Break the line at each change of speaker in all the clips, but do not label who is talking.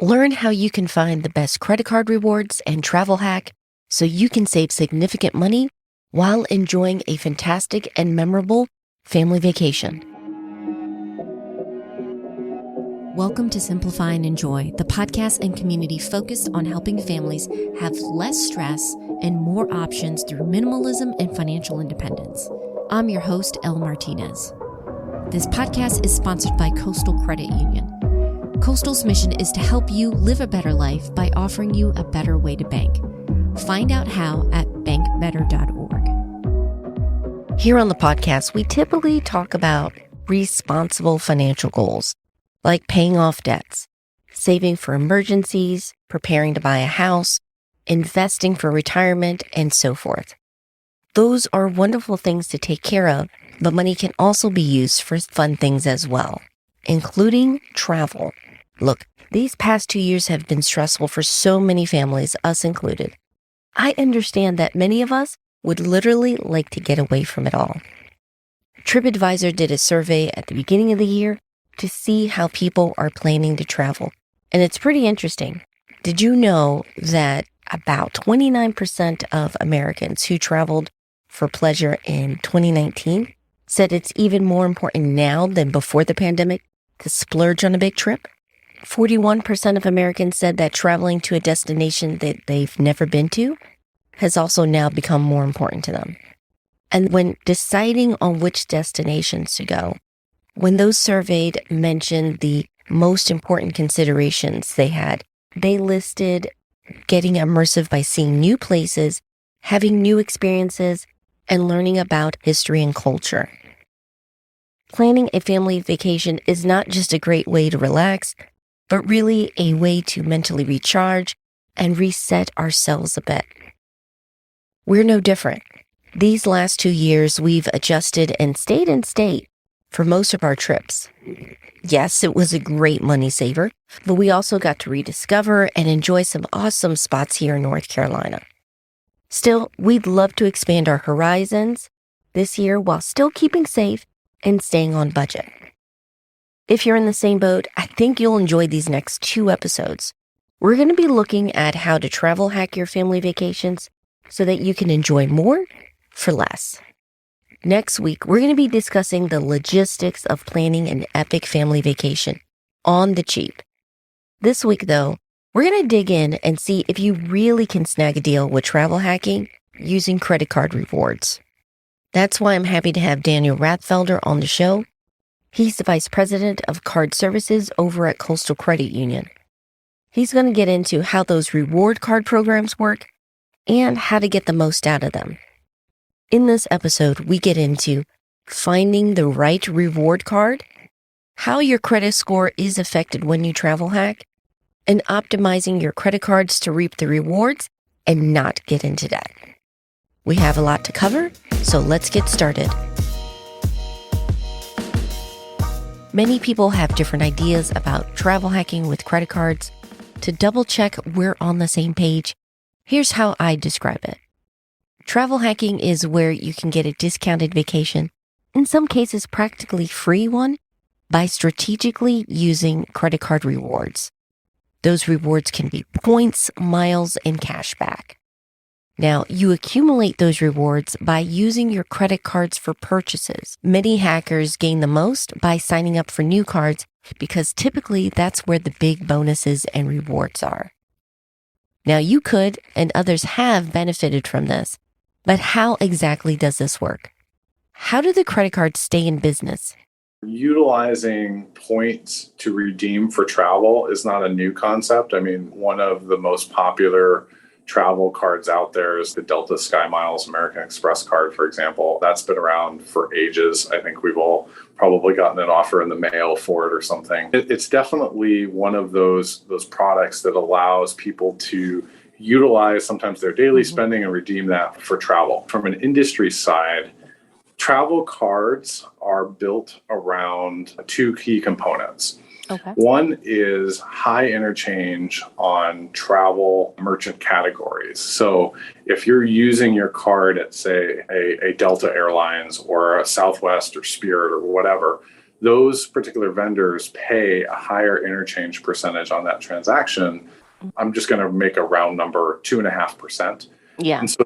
Learn how you can find the best credit card rewards and travel hack so you can save significant money while enjoying a fantastic and memorable family vacation. Welcome to Simplify and Enjoy, the podcast and community focused on helping families have less stress and more options through minimalism and financial independence. I'm your host, Elle Martinez. This podcast is sponsored by Coastal Credit Union. Coastal's mission is to help you live a better life by offering you a better way to bank. Find out how at bankbetter.org. Here on the podcast, we typically talk about responsible financial goals, like paying off debts, saving for emergencies, preparing to buy a house, investing for retirement, and so forth. Those are wonderful things to take care of, but money can also be used for fun things as well, including travel. Look, these past 2 years have been stressful for so many families, us included. I understand that many of us would literally like to get away from it all. TripAdvisor did a survey at the beginning of the year to see how people are planning to travel. And it's pretty interesting. Did you know that about 29% of Americans who traveled for pleasure in 2019 said it's even more important now than before the pandemic to splurge on a big trip? 41% of Americans said that traveling to a destination that they've never been to has also now become more important to them. And when deciding on which destinations to go, when those surveyed mentioned the most important considerations they had, they listed getting immersive by seeing new places, having new experiences, and learning about history and culture. Planning a family vacation is not just a great way to relax, but really a way to mentally recharge and reset ourselves a bit. We're no different. These last 2 years, we've adjusted and stayed in state for most of our trips. Yes, it was a great money saver, but we also got to rediscover and enjoy some awesome spots here in North Carolina. Still, we'd love to expand our horizons this year while still keeping safe and staying on budget. If you're in the same boat, I think you'll enjoy these next 2 episodes. We're going to be looking at how to travel hack your family vacations so that you can enjoy more for less. Next week, we're going to be discussing the logistics of planning an epic family vacation on the cheap. This week, though, we're going to dig in and see if you really can snag a deal with travel hacking using credit card rewards. That's why I'm happy to have Daniel Rathfelder on the show. He's the Vice President of Card Services over at Coastal Credit Union. He's going to get into how those reward card programs work and how to get the most out of them. In this episode, we get into finding the right reward card, how your credit score is affected when you travel hack, and optimizing your credit cards to reap the rewards and not get into debt. We have a lot to cover, so let's get started. Many people have different ideas about travel hacking with credit cards. To double check we're on the same page, here's how I describe it. Travel hacking is where you can get a discounted vacation, in some cases practically free one, by strategically using credit card rewards. Those rewards can be points, miles, and cash back. Now, you accumulate those rewards by using your credit cards for purchases. Many hackers gain the most by signing up for new cards because typically that's where the big bonuses and rewards are. Now, you could, and others have benefited from this, but how exactly does this work? How do the credit cards stay in business?
Utilizing points to redeem for travel is not a new concept. I mean, one of the most popular travel cards out there is the Delta Sky Miles American Express card, for example. That's been around for ages. I think we've all probably gotten an offer in the mail for it or something. It's definitely one of those products that allows people to utilize sometimes their daily spending and redeem that for travel. From an industry side, travel cards are built around 2 key components.
Okay.
One is high interchange on travel merchant categories. So if you're using your card at, say, a Delta Airlines or a Southwest or Spirit or whatever, those particular vendors pay a higher interchange percentage on that transaction. I'm just going to make a round number, 2.5%.
Yeah.
And so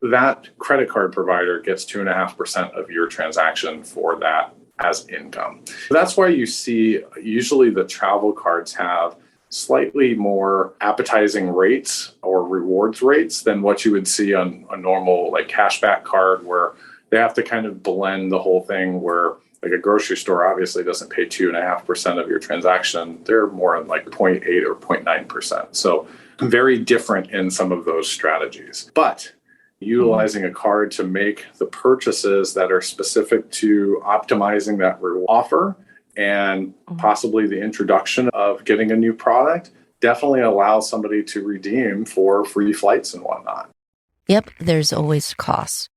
that credit card provider gets 2.5% of your transaction for that as income. That's why you see usually the travel cards have slightly more appetizing rates or rewards rates than what you would see on a normal like cashback card, where they have to kind of blend the whole thing, where like a grocery store obviously doesn't pay 2.5% of your transaction. They're more like 0.8 or 0.9%. So very different in some of those strategies. But utilizing a card to make the purchases that are specific to optimizing that offer and possibly the introduction of getting a new product definitely allows somebody to redeem for free flights and whatnot.
Yep, there's always costs.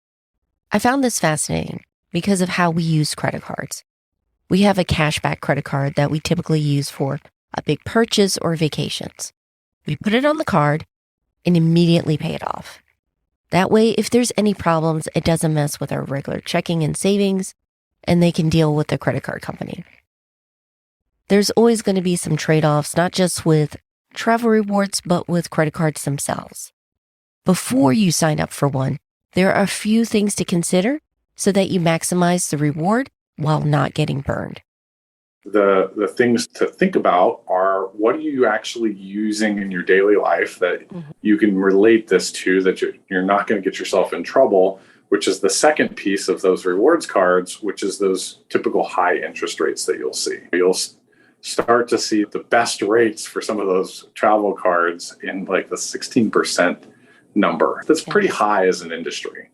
I found this fascinating because of how we use credit cards. We have a cashback credit card that we typically use for a big purchase or vacations. We put it on the card and immediately pay it off. That way, if there's any problems, it doesn't mess with our regular checking and savings, and they can deal with the credit card company. There's always going to be some trade-offs, not just with travel rewards, but with credit cards themselves. Before you sign up for one, there are a few things to consider so that you maximize the reward while not getting burned.
The things to think about are, what are you actually using in your daily life that you can relate this to, that you're not going to get yourself in trouble, which is the second piece of those rewards cards, which is those typical high interest rates that you'll see. You'll start to see the best rates for some of those travel cards in like the 16% number. That's pretty high as an industry.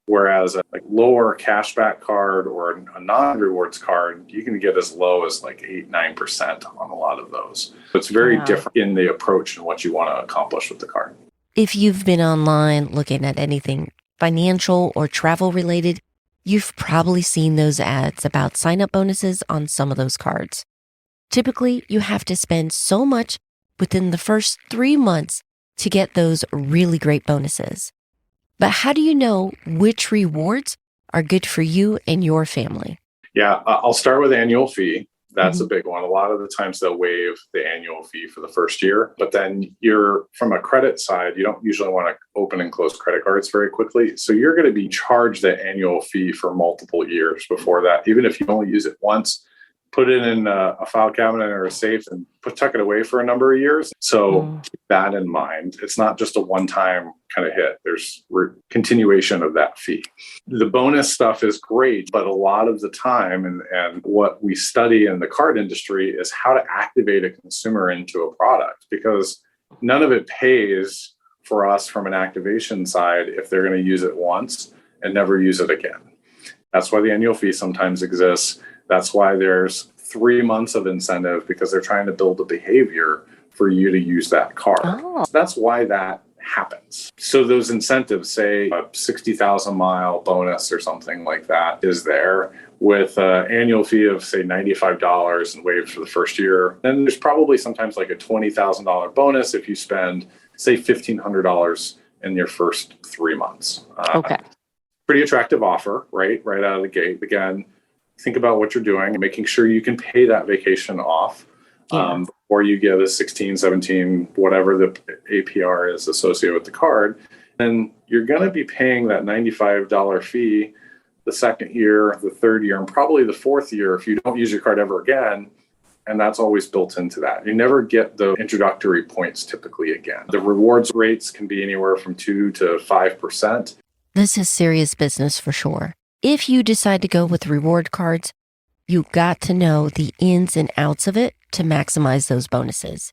Whereas a lower cashback card or a non-rewards card, you can get as low as like 8-9% on a lot of those. So it's very different in the approach and what you want to accomplish with the card.
If you've been online looking at anything financial or travel related, you've probably seen those ads about sign-up bonuses on some of those cards. Typically, you have to spend so much within the first 3 months to get those really great bonuses. But how do you know which rewards are good for you and your family?
Yeah, I'll start with annual fee. That's a big one. A lot of the times they'll waive the annual fee for the first year, but then from a credit side, you don't usually want to open and close credit cards very quickly. So you're going to be charged the annual fee for multiple years before that. Even if you only use it once, put it in a file cabinet or a safe and tuck it away for a number of years. So keep that in mind. It's not just a one-time kind of hit. There's continuation of that fee. The bonus stuff is great, but a lot of the time, and what we study in the card industry is how to activate a consumer into a product, because none of it pays for us from an activation side if they're going to use it once and never use it again. That's why the annual fee sometimes exists. That's why there's 3 months of incentive, because they're trying to build a behavior for you to use that card. So that's why that happens. So those incentives, say a 60,000 mile bonus or something like that is there with an annual fee of say $95 and waived for the first year. Then there's probably sometimes like a $20,000 bonus if you spend say $1,500 in your first 3 months. Pretty attractive offer, right out of the gate. Again, think about what you're doing and making sure you can pay that vacation off before you get a 16, 17, whatever the APR is associated with the card. And you're going to be paying that $95 fee the second year, the third year, and probably the fourth year if you don't use your card ever again. And that's always built into that. You never get the introductory points typically again. The rewards rates can be anywhere from 2 to 5%.
This is serious business for sure. If you decide to go with reward cards, you've got to know the ins and outs of it to maximize those bonuses.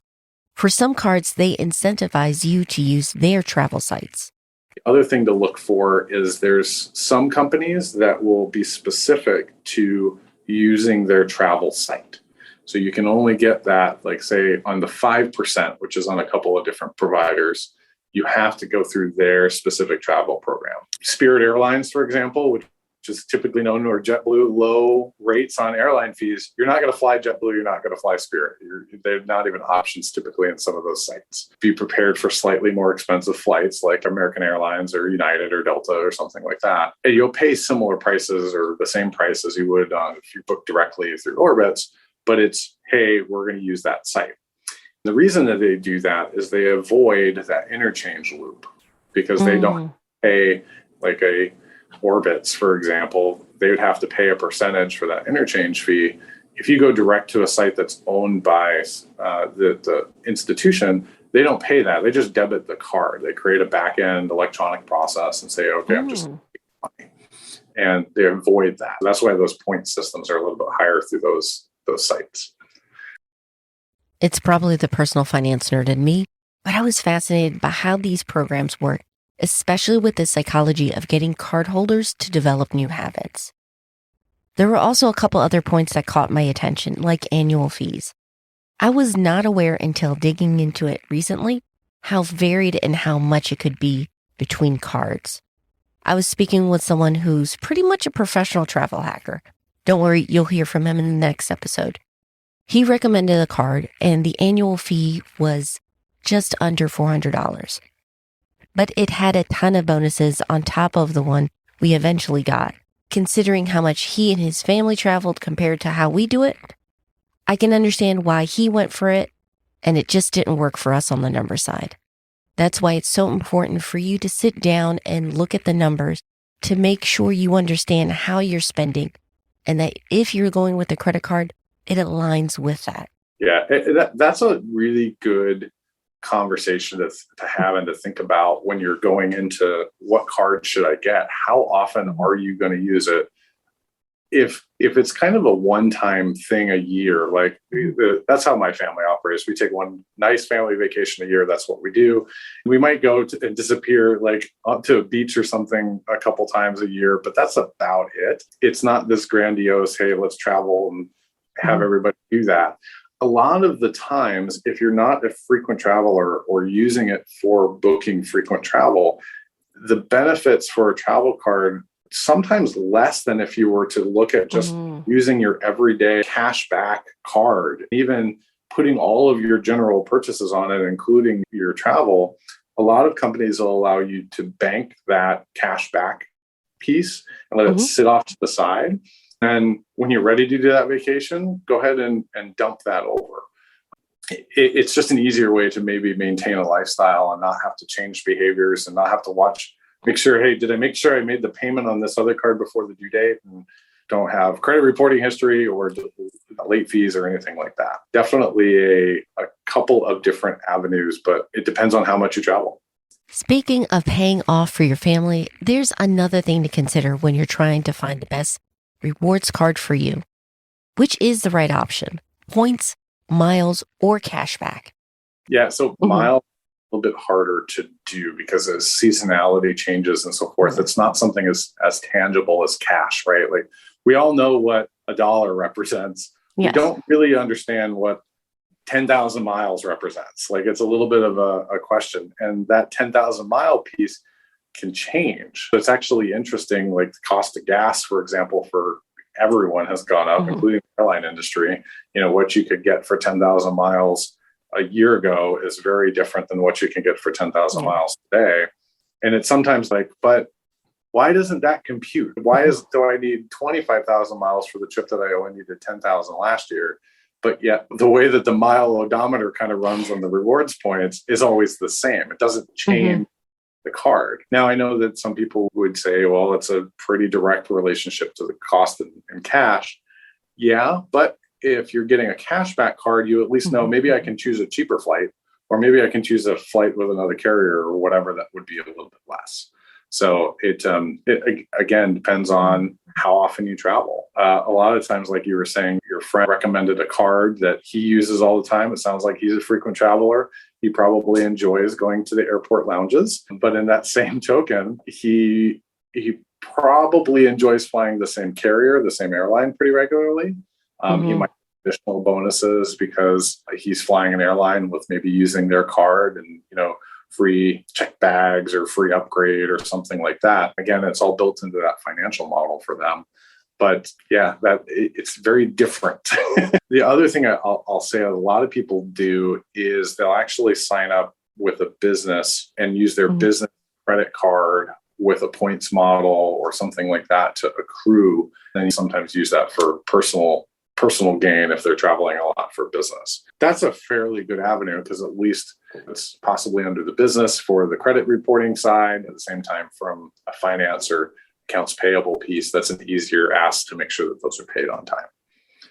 For some cards, they incentivize you to use their travel sites.
The other thing to look for is there's some companies that will be specific to using their travel site. So you can only get that, like say on the 5%, which is on a couple of different providers, you have to go through their specific travel program. Spirit Airlines, for example, which which is typically known, or JetBlue, low rates on airline fees, you're not going to fly JetBlue, you're not going to fly Spirit. They're not even options typically in some of those sites. Be prepared for slightly more expensive flights like American Airlines or United or Delta or something like that. And you'll pay similar prices or the same price as you would if you book directly through Orbitz, but it's, hey, we're going to use that site. The reason that they do that is they avoid that interchange loop because they don't pay like a Orbitz, for example. They would have to pay a percentage for that interchange fee. If you go direct to a site that's owned by the institution, they don't pay that. They just debit the card. They create a back-end electronic process and say, okay, I'm just money. And they avoid that. That's why those point systems are a little bit higher through those sites.
It's probably the personal finance nerd in me, but I was fascinated by how these programs work, especially with the psychology of getting cardholders to develop new habits. There were also a couple other points that caught my attention, like annual fees. I was not aware until digging into it recently how varied and how much it could be between cards. I was speaking with someone who's pretty much a professional travel hacker. Don't worry, you'll hear from him in the next episode. He recommended a card, and the annual fee was just under $400. But it had a ton of bonuses on top of the one we eventually got. Considering how much he and his family traveled compared to how we do it, I can understand why he went for it, and it just didn't work for us on the number side. That's why it's so important for you to sit down and look at the numbers to make sure you understand how you're spending, and that if you're going with a credit card, it aligns with that.
Yeah, that's a really good conversation to have and to think about when you're going into what card should I get? How often are you going to use it? If it's kind of a one-time thing a year, like that's how my family operates. We take one nice family vacation a year. That's what we do. We might go and disappear like to a beach or something a couple times a year, but that's about it. It's not this grandiose, hey, let's travel and have everybody do that. A lot of the times, if you're not a frequent traveler or using it for booking frequent travel, the benefits for a travel card sometimes less than if you were to look at just using your everyday cashback card, even putting all of your general purchases on it, including your travel. A lot of companies will allow you to bank that cashback piece and let it sit off to the side. And when you're ready to do that vacation, go ahead and dump that over. It's just an easier way to maybe maintain a lifestyle and not have to change behaviors and not have to make sure, hey, did I make sure I made the payment on this other card before the due date and don't have credit reporting history or late fees or anything like that. Definitely a couple of different avenues, but it depends on how much you travel.
Speaking of paying off for your family, there's another thing to consider when you're trying to find the best rewards card for you. Which is the right option? Points, miles, or cashback?
Yeah, so miles a little bit harder to do because as seasonality changes and so forth, it's not something as tangible as cash, right? Like we all know what a dollar represents. Yes. We don't really understand what 10,000 miles represents. Like it's a little bit of a question. And that 10,000 mile piece can change. It's actually interesting, like the cost of gas, for example, for everyone has gone up, including the airline industry. You know, what you could get for 10,000 miles a year ago is very different than what you can get for 10,000 miles today. And it's sometimes like, but why doesn't that compute? Why do I need 25,000 miles for the trip that I only needed 10,000 last year? But yet the way that the mile odometer kind of runs on the rewards points is always the same. It doesn't change the card. Now, I know that some people would say, well, it's a pretty direct relationship to the cost in cash. Yeah, but if you're getting a cashback card, you at least know maybe I can choose a cheaper flight, or maybe I can choose a flight with another carrier or whatever that would be a little bit less. So it again depends on how often you travel. A lot of times, like you were saying, your friend recommended a card that he uses all the time. It sounds like he's a frequent traveler. He probably enjoys going to the airport lounges. But in that same token, he probably enjoys flying the same carrier, the same airline pretty regularly. He might have additional bonuses because he's flying an airline with maybe using their card and, you know, free check bags or free upgrade or something like that. Again, it's all built into that financial model for them. But yeah, it's very different. The other thing I'll say a lot of people do is they'll actually sign up with a business and use their business credit card with a points model or something like that to accrue. And you sometimes use that for personal gain if they're traveling a lot for business. That's a fairly good avenue because at least it's possibly under the business for the credit reporting side. At the same time, from a finance or accounts payable piece, that's an easier ask to make sure that those are paid on time.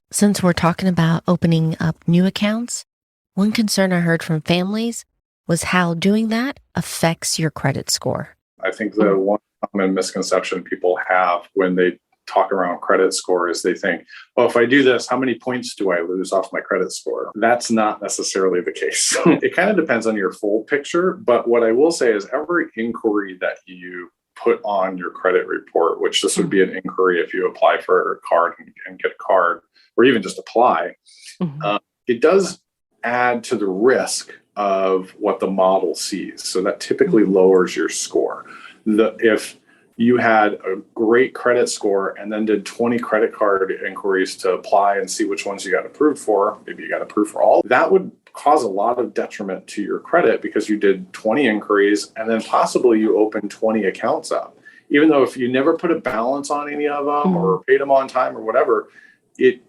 Since we're talking about opening up new accounts, one concern I heard from families was how doing that affects your credit score.
I think the one common misconception people have when they talk around credit score is they think, well, if I do this, how many points do I lose off my credit score? That's not necessarily the case. It kind of depends on your full picture. But what I will say is every inquiry that you put on your credit report, which this would be an inquiry if you apply for a card and get a card, or even just apply, it does add to the risk of what the model sees. So that typically lowers your score. If you had a great credit score and then did 20 credit card inquiries to apply and see which ones you got approved for, maybe you got approved for all, that would cause a lot of detriment to your credit because you did 20 inquiries and then possibly you opened 20 accounts up. Even though if you never put a balance on any of them or paid them on time or whatever, it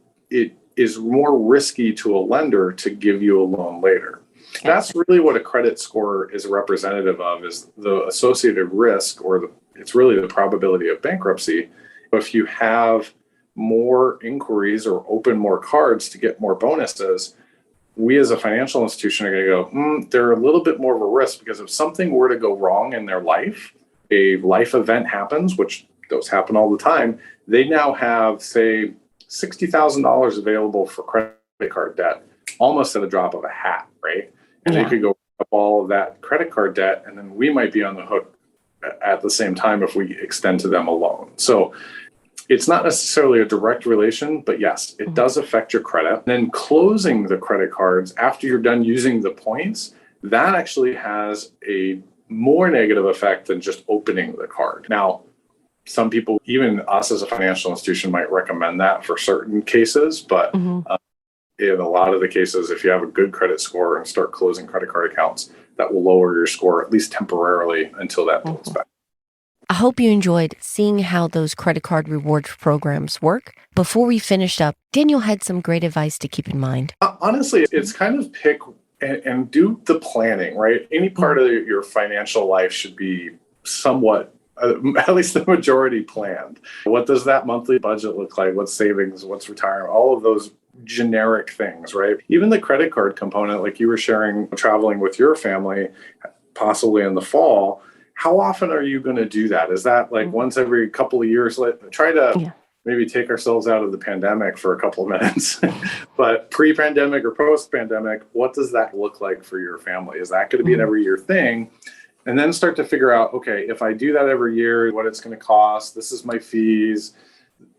is more risky to a lender to give you a loan later. That's really what a credit score is representative of, is the associated risk, or it's really the probability of bankruptcy. If you have more inquiries or open more cards to get more bonuses, we as a financial institution are going to go, they're a little bit more of a risk, because if something were to go wrong in their life, a life event happens, which those happen all the time, they now have, say, $60,000 available for credit card debt, almost at a drop of a hat, right? And they could go up all of that credit card debt, and then we might be on the hook at the same time if we extend to them a loan. So it's not necessarily a direct relation, but yes, it does affect your credit. And then closing the credit cards after you're done using the points, that actually has a more negative effect than just opening the card. Now, some people, even us as a financial institution, might recommend that for certain cases, but in a lot of the cases, if you have a good credit score and start closing credit card accounts, that will lower your score, at least temporarily, until that builds back.
I hope you enjoyed seeing how those credit card rewards programs work. Before we finished up, Daniel had some great advice to keep in mind.
Honestly, it's kind of pick and do the planning, right? Any part of your financial life should be somewhat, at least the majority, planned. What does that monthly budget look like? What's savings? What's retirement? All of those generic things, right? Even the credit card component, like you were sharing, traveling with your family, possibly in the fall, how often are you going to do that? Is that like once every couple of years? Try to maybe take ourselves out of the pandemic for a couple of minutes. But pre-pandemic or post-pandemic, what does that look like for your family? Is that going to be an every year thing? And then start to figure out, okay, if I do that every year, what it's going to cost, this is my fees.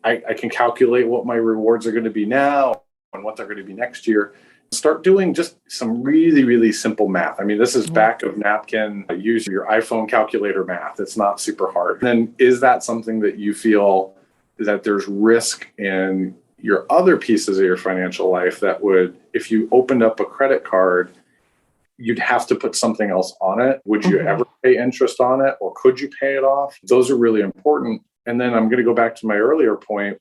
I can calculate what my rewards are going to be now and what they're going to be next year. Start doing just some really, really simple math. I mean, this is back of napkin, use your iPhone calculator math. It's not super hard. And then is that something that you feel that there's risk in your other pieces of your financial life that would, if you opened up a credit card, you'd have to put something else on it? Would you ever pay interest on it, or could you pay it off? Those are really important. And then I'm going to go back to my earlier point.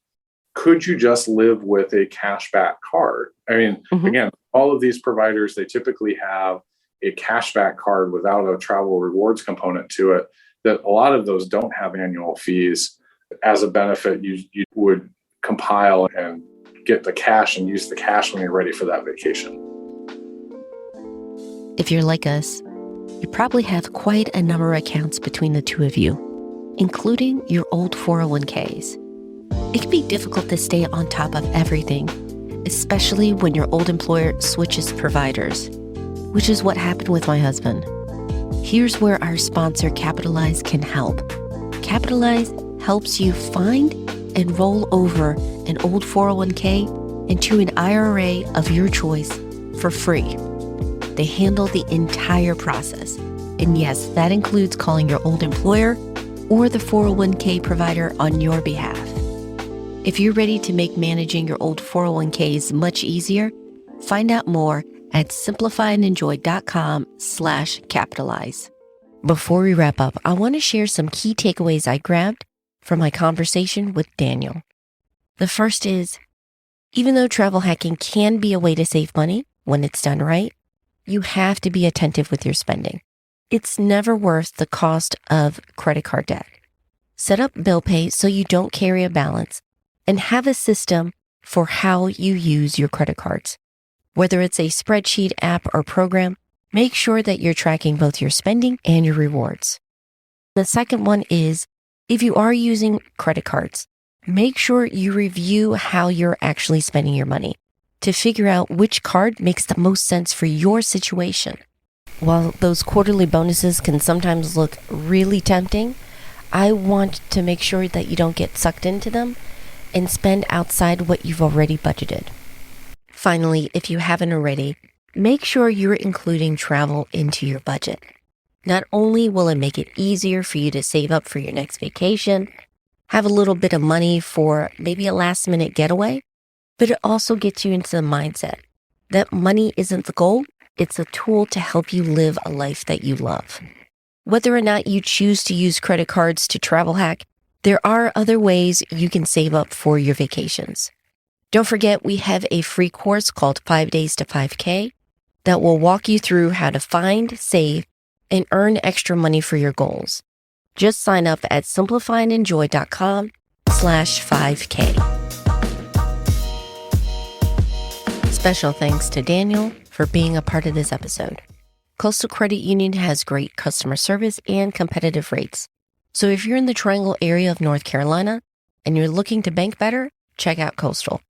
Could you just live with a cashback card? I mean, again, all of these providers, they typically have a cashback card without a travel rewards component to it, that a lot of those don't have annual fees. As a benefit, you would compile and get the cash and use the cash when you're ready for that vacation.
If you're like us, you probably have quite a number of accounts between the two of you, including your old 401ks. It can be difficult to stay on top of everything, especially when your old employer switches providers, which is what happened with my husband. Here's where our sponsor, Capitalize, can help. Capitalize helps you find and roll over an old 401k into an IRA of your choice for free. They handle the entire process, And yes, that includes calling your old employer or the 401k provider on your behalf. If you're ready to make managing your old 401ks much easier, find out more at simplifyandenjoy.com/capitalize. Before we wrap up, I want to share some key takeaways I grabbed from my conversation with Daniel. The first is, even though travel hacking can be a way to save money when it's done right, you have to be attentive with your spending. It's never worth the cost of credit card debt. Set up bill pay so you don't carry a balance, and have a system for how you use your credit cards. Whether it's a spreadsheet, app, or program, make sure that you're tracking both your spending and your rewards. The second one is, if you are using credit cards, make sure you review how you're actually spending your money to figure out which card makes the most sense for your situation. While those quarterly bonuses can sometimes look really tempting, I want to make sure that you don't get sucked into them and spend outside what you've already budgeted. Finally, if you haven't already, make sure you're including travel into your budget. Not only will it make it easier for you to save up for your next vacation, have a little bit of money for maybe a last-minute getaway, but it also gets you into the mindset that money isn't the goal, it's a tool to help you live a life that you love. Whether or not you choose to use credit cards to travel hack, there are other ways you can save up for your vacations. Don't forget, we have a free course called 5 Days to 5K that will walk you through how to find, save, and earn extra money for your goals. Just sign up at simplifyandenjoy.com/5K. Special thanks to Daniel for being a part of this episode. Coastal Credit Union has great customer service and competitive rates. So if you're in the Triangle area of North Carolina and you're looking to bank better, check out Coastal.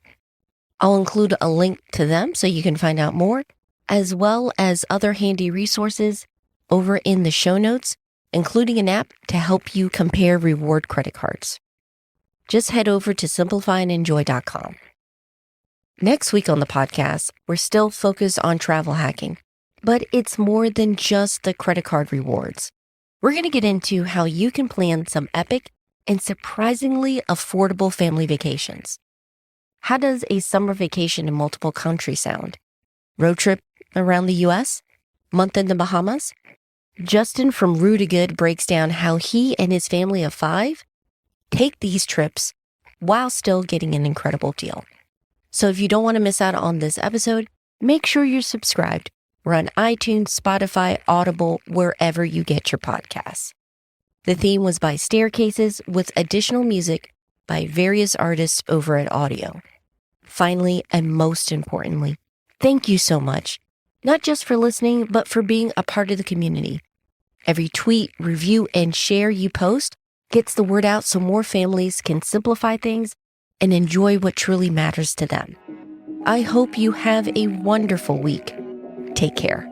I'll include a link to them so you can find out more, as well as other handy resources over in the show notes, including an app to help you compare reward credit cards. Just head over to simplifyandenjoy.com. Next week on the podcast, we're still focused on travel hacking, but it's more than just the credit card rewards. We're going to get into how you can plan some epic and surprisingly affordable family vacations. How does a summer vacation in multiple countries sound? Road trip around the US? Month in the Bahamas? Justin from Rue to Good breaks down how he and his family of 5 take these trips while still getting an incredible deal. So if you don't want to miss out on this episode, make sure you're subscribed. We're on iTunes, Spotify, Audible, wherever you get your podcasts. The theme was by Staircases with additional music by various artists over at Audio. Finally, and most importantly, thank you so much, not just for listening, but for being a part of the community. Every tweet, review, and share you post gets the word out so more families can simplify things and enjoy what truly matters to them. I hope you have a wonderful week. Take care.